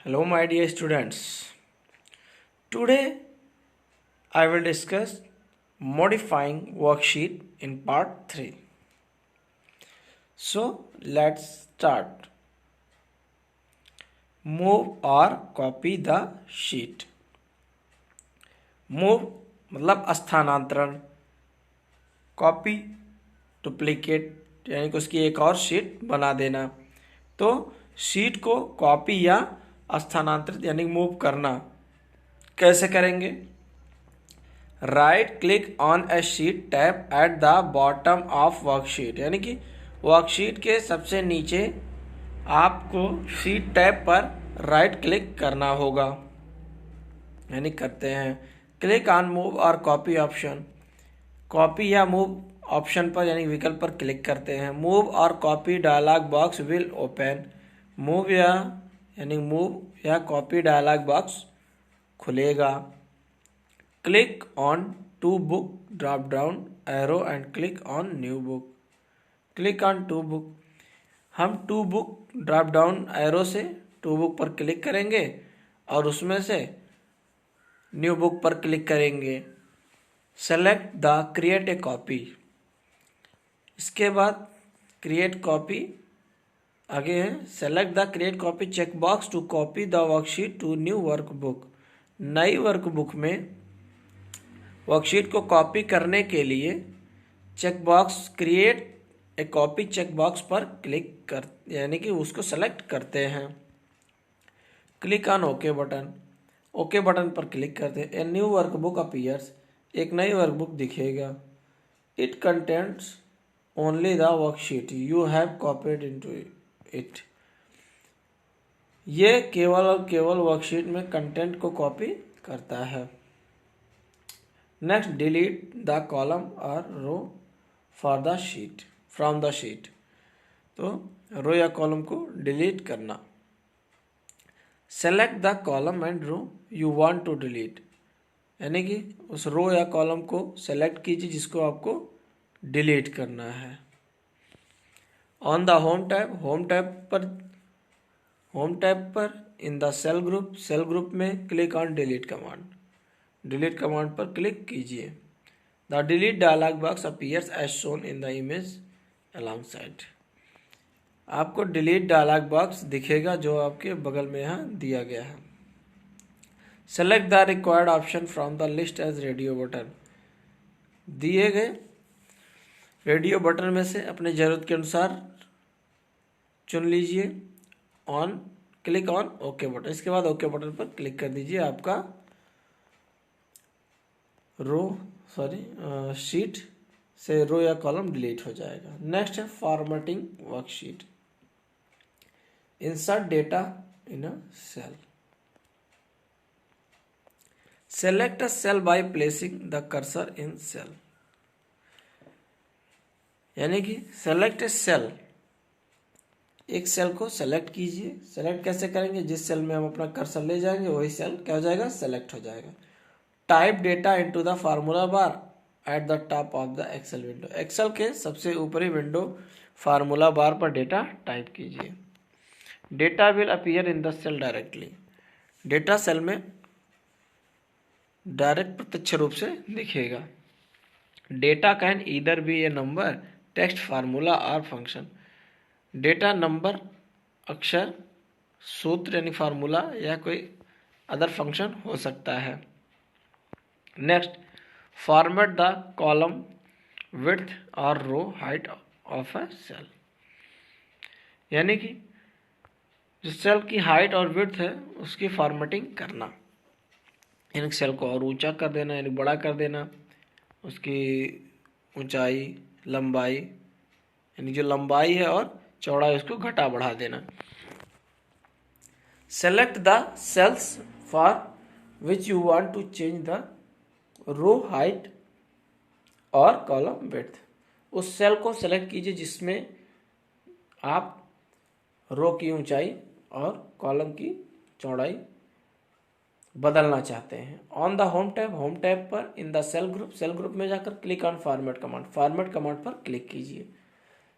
Hello, my dear students. Today I will discuss modifying worksheet in part 3. So, let's start. Move or copy the sheet. Move मतलब स्थानांतरण, copy duplicate यानी कि उसकी एक और sheet बना देना। तो शीट को कॉपी या स्थानांतरित यानी मूव करना कैसे करेंगे? Right click on a sheet tab at the bottom of worksheet, यानी कि वर्कशीट के सबसे नीचे आपको शीट टैब पर राइट क्लिक करना होगा, यानी करते हैं। क्लिक ऑन मूव और कॉपी ऑप्शन, कॉपी या मूव ऑप्शन पर यानी विकल्प पर क्लिक करते हैं। मूव और copy dialog box will open, move यानी मूव या कॉपी डायलॉग बॉक्स खुलेगा। Click on to book drop down arrow and click on new book. Click on to book, हम to book drop down arrow से to book पर click करेंगे और उसमें से न्यू बुक पर क्लिक करेंगे। Select the create a copy, इसके बाद क्रिएट कॉपी आगे है। Select the create copy check box to copy the worksheet to new workbook. नई वर्कबुक में वर्कशीट को कॉपी करने के लिए check box create a copy check box पर क्लिक कर यानी कि उसको सेलेक्ट करते हैं। Click on okay button, okay button पर क्लिक करते हैं। ए न्यू वर्कबुक अपीयर्स, एक नई वर्कबुक दिखेगा। It contents only the worksheet you have copied into it, ये केवल और केवल वर्कशीट में कंटेंट को कॉपी करता है। नेक्स्ट, डिलीट द कॉलम और row for the sheet from the sheet, तो रो या कॉलम को डिलीट करना। Select the column and row you want to delete, यानी कि उस रो या कॉलम को सेलेक्ट कीजिए जिसको आपको डिलीट करना है। ऑन द होम टैब पर इन द सेल ग्रुप में click on delete command, delete command पर क्लिक कीजिए। The delete dialog box appears as shown in the image alongside, आपको डिलीट डायलॉग बॉक्स दिखेगा जो आपके बगल में यहाँ दिया गया है। Select the required option from the list as radio button, दिए गए रेडियो बटन में से अपने ज़रूरत के अनुसार चुन लीजिए। On click on okay button, इसके बाद ओके बटन पर क्लिक कर दीजिए। आपका शीट से रो या कॉलम डिलीट हो जाएगा। नेक्स्ट है formatting worksheet. Insert data in a cell, select a cell by placing the cursor in cell, यानी कि सेलेक्ट ए सेल, एक सेल को सेलेक्ट कीजिए। सेलेक्ट कैसे करेंगे? जिस सेल में हम अपना कर्सर ले जाएंगे वही सेल क्या हो जाएगा? सेलेक्ट हो जाएगा। Type data into the formula bar at the top of the Excel window, Excel के सबसे ऊपरी विंडो फार्मूला बार पर डेटा टाइप कीजिए। Data will appear in the cell directly, data cell में डायरेक्ट प्रत्यक्ष रूप से दिखेगा। Data can either be a number, text, formula और फंक्शन, डेटा नंबर, अक्षर, सूत्र यानी फार्मूला या कोई अदर फंक्शन हो सकता है। Next, format the column width और row height of a cell, यानी कि जो सेल की हाइट और विड्थ है उसकी फॉर्मेटिंग करना, यानी सेल को और ऊंचा कर देना यानी बड़ा कर देना, उसकी ऊंचाई, लंबाई यानी जो लंबाई है और चौड़ाई उसको घटा बढ़ा देना। Select the cells for which you want to change the row height और कॉलम विड्थ, उस सेल को सेलेक्ट कीजिए जिसमें आप रो की ऊंचाई और कॉलम की चौड़ाई बदलना चाहते हैं। ऑन द होम टैब पर इन द सेल ग्रुप में जाकर क्लिक ऑन फॉर्मेट कमांड पर क्लिक कीजिए।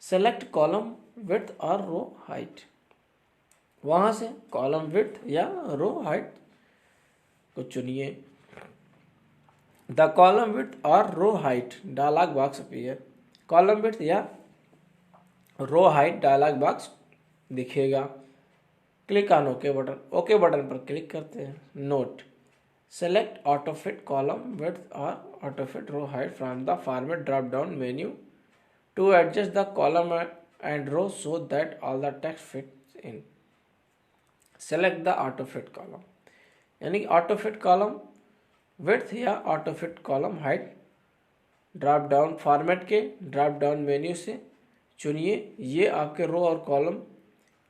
सेलेक्ट कॉलम विड्थ और रो हाइट, वहाँ से कॉलम विड्थ या रो हाइट को चुनिए। द कॉलम विड्थ और row height dialog box appear. Column width या रो हाइट डायलॉग बॉक्स दिखेगा। Click on okay button. Okay button पर क्लिक करते हैं। Note, select auto fit column width और auto fit row height from the format drop down menu to adjust the column and row so that all the text fits in. Select the auto fit column, यानी कि auto fit column width या auto fit column height drop down format के drop down menu से चुनिए। ये आपके रो और column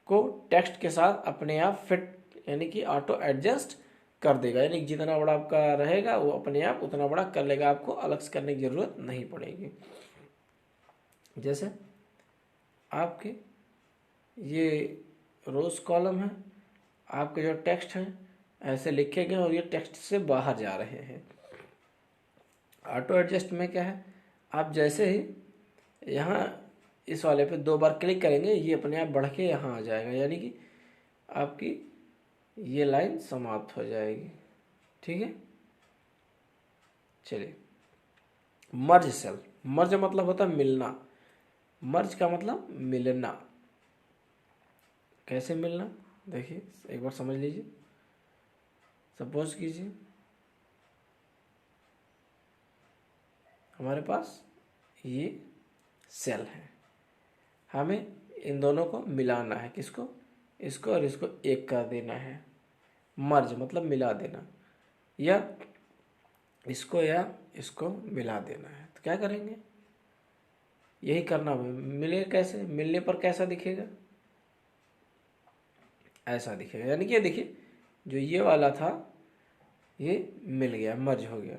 को टेक्स्ट के साथ अपने आप फिट यानी कि ऑटो एडजस्ट कर देगा, यानी जितना बड़ा आपका रहेगा वो अपने आप उतना बड़ा कर लेगा, आपको अलग से करने की ज़रूरत नहीं पड़ेगी। जैसे आपके ये रोज कॉलम है, आपके जो टेक्स्ट हैं ऐसे लिखे गए और ये टेक्स्ट से बाहर जा रहे हैं। ऑटो एडजस्ट में क्या है, आप जैसे ही यहाँ इस वाले पे 2 बार क्लिक करेंगे ये अपने आप बढ़ के यहाँ आ जाएगा, यानी कि आपकी ये लाइन समाप्त हो जाएगी। ठीक है, चलिए मर्ज सेल। मर्ज मतलब होता है मिलना, मर्ज का मतलब मिलना। कैसे मिलना, देखिए एक बार समझ लीजिए। सपोज कीजिए हमारे पास ये सेल है, हमें इन दोनों को मिलाना है। किसको, इसको और इसको एक कर देना है। मर्ज मतलब मिला देना, या इसको मिला देना है। तो क्या करेंगे, यही करना है। मिले कैसे, मिलने पर कैसा दिखेगा, ऐसा दिखेगा। यानी कि देखिए जो ये वाला था ये मिल गया, मर्ज हो गया।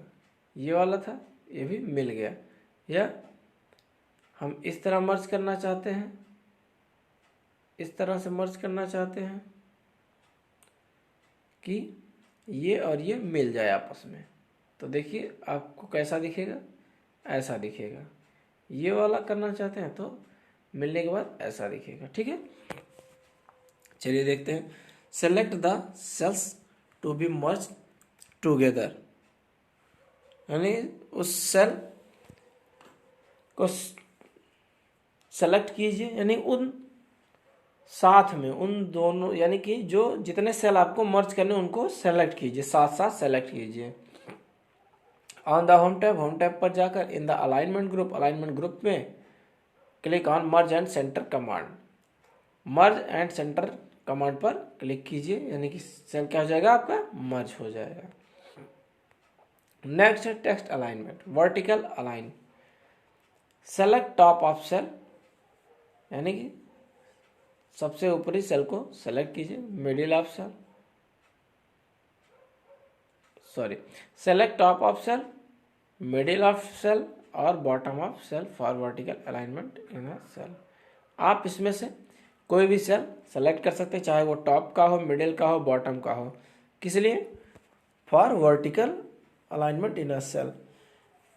ये वाला था ये भी मिल गया। या हम इस तरह मर्ज करना चाहते हैं, इस तरह से मर्ज करना चाहते हैं कि ये और ये मिल जाए आपस में। तो देखिए आपको कैसा दिखेगा, ऐसा दिखेगा। ये वाला करना चाहते हैं तो मिलने के बाद ऐसा दिखेगा। ठीक है, चलिए देखते हैं। Select the cells to be merge together, यानी उस सेल को सेलेक्ट कीजिए, यानी उन साथ में उन दोनों, यानी कि जो जितने सेल आपको मर्ज करने उनको सेलेक्ट कीजिए, साथ साथ सेलेक्ट कीजिए। ऑन द होम टैब पर जाकर इन द अलाइनमेंट ग्रुप में click on merge and centre command. Merge and centre command पर क्लिक कीजिए, यानी कि सेल क्या हो जाएगा, आपका मर्ज हो जाएगा। नेक्स्ट है text alignment, vertical align. Select top of cell, यानी कि सबसे ऊपरी सेल को सेलेक्ट कीजिए। Middle of cell, select top of cell, middle of cell और bottom of cell for vertical alignment in a cell. आप इसमें से कोई भी सेल सेलेक्ट कर सकते हैं, चाहे वो टॉप का हो, मिडिल का हो, बॉटम का हो। किस लिए, for vertical alignment in a cell,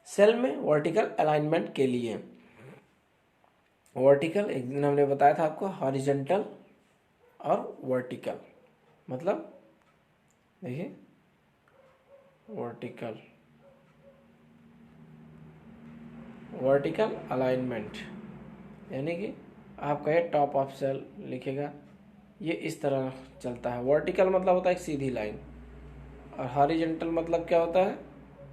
cell में वर्टिकल अलाइनमेंट के लिए। वर्टिकल एक दिन हमने बताया था आपको, हॉरिजॉन्टल और वर्टिकल। मतलब देखिए वर्टिकल अलाइनमेंट, यानी कि आपका ये टॉप ऑफ सेल लिखेगा, ये इस तरह चलता है। वर्टिकल मतलब होता है एक सीधी लाइन, और हॉरिजॉन्टल मतलब क्या होता है,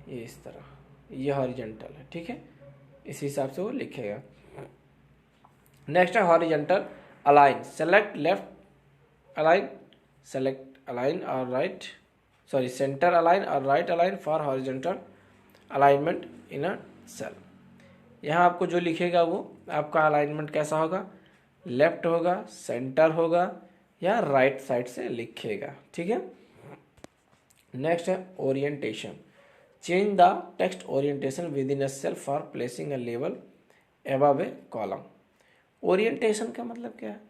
ये इस तरह, ये हॉरिजॉन्टल है। ठीक है, इस हिसाब से वो लिखेगा। नेक्स्ट है horizontal align. Select left align, select align और राइट, सेंटर अलाइन और right align for horizontal alignment in a cell. यहाँ आपको जो लिखेगा वो आपका अलाइनमेंट कैसा होगा, लेफ्ट होगा, सेंटर होगा या राइट साइड से लिखेगा। ठीक है, नेक्स्ट है orientation. Change the text orientation within a cell for placing a label above a column. Orientation का मतलब क्या है,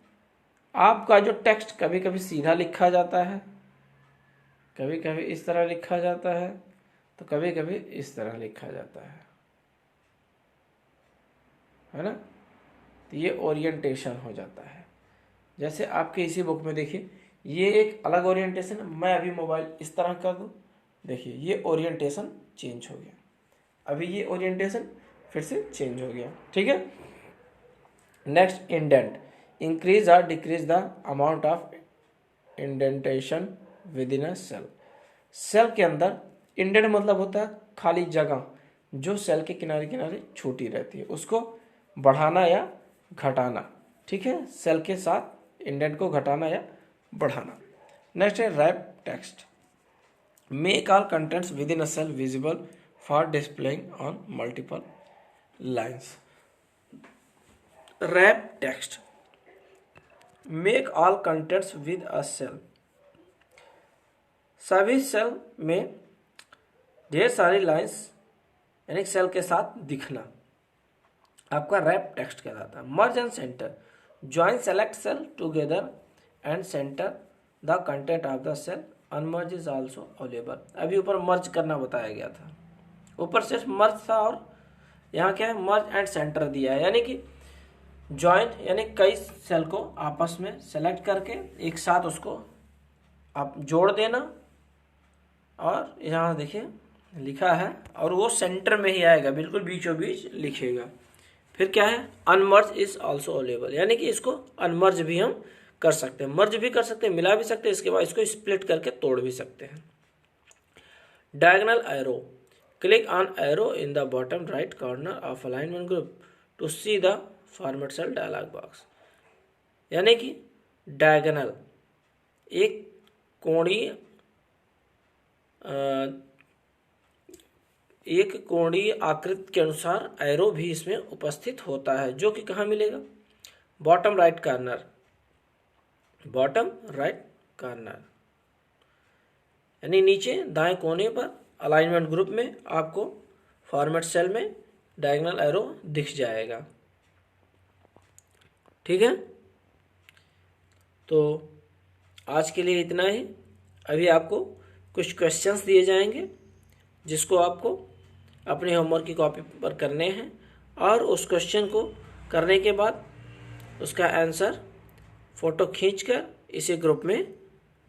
आपका जो टेक्स्ट कभी कभी सीधा लिखा जाता है, कभी कभी इस तरह लिखा जाता है, तो कभी कभी इस तरह लिखा जाता है ना। तो ये ओरिएंटेशन हो जाता है। जैसे आपके इसी बुक में देखिए, ये एक अलग ओरिएंटेशन है। मैं अभी मोबाइल इस तरह कर दूँ, देखिए ये ओरिएंटेशन चेंज हो गया, अभी ये ओरिएंटेशन फिर से चेंज हो गया। ठीक है। नेक्स्ट, इंडेंट, इंक्रीज और decrease the amount of indentation within a cell. Cell के अंदर इंडेंट मतलब होता है खाली जगह जो सेल के किनारे किनारे छोटी रहती है, उसको बढ़ाना या घटाना। ठीक है, सेल के साथ इंडेंट को घटाना या बढ़ाना। नेक्स्ट है wrap text, make all contents within a cell visible for displaying on multiple lines. Wrap text, make all contents with a cell, सभी सेल में ढेर सारी लाइंस यानी सेल के साथ दिखना आपका रैप टेक्स्ट कहलाता है। Merge and center, join select cell together and center the content of the cell, unmerge is also available. अभी ऊपर मर्ज करना बताया गया था, ऊपर सिर्फ मर्ज था और यहाँ क्या है मर्ज एंड सेंटर दिया है, यानी कि ज्वाइन यानी कई सेल को आपस में सेलेक्ट करके एक साथ उसको आप जोड़ देना, और यहाँ देखिए लिखा है और वो सेंटर में ही आएगा, बिल्कुल बीचों बीच लिखेगा। फिर क्या है अनमर्ज इज आल्सो अवेलेबल, यानी कि इसको अनमर्ज भी हम कर सकते हैं, मर्ज भी कर सकते हैं, मिला भी सकते हैं, इसके बाद इसको स्प्लिट करके तोड़ भी सकते हैं। Diagonal arrow, click on arrow in the bottom right corner of alignment group to see the format cell dialog box. यानी कि डायगोनल एक कोणीय आकृति के अनुसार एरो भी इसमें उपस्थित होता है, जो कि कहाँ मिलेगा bottom right corner, bottom right corner यानी नीचे दाएं कोने पर अलाइनमेंट ग्रुप में आपको फॉर्मेट सेल में डायगोनल एरो दिख जाएगा। ठीक है, तो आज के लिए इतना ही। अभी आपको कुछ क्वेश्चंस दिए जाएंगे जिसको आपको अपने होमवर्क की कॉपी पर करने हैं, और उस क्वेश्चन को करने के बाद उसका आंसर फोटो खींचकर इसी ग्रुप में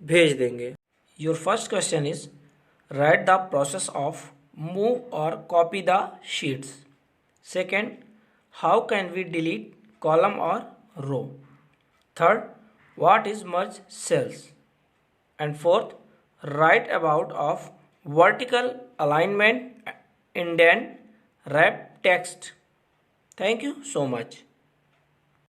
भेज देंगे। Your first question is write the process of move और copy the sheets. Second, how can we delete column और row. Third, what is merge cells, and fourth, write about of vertical alignment, indent, wrap text. Thank you so much.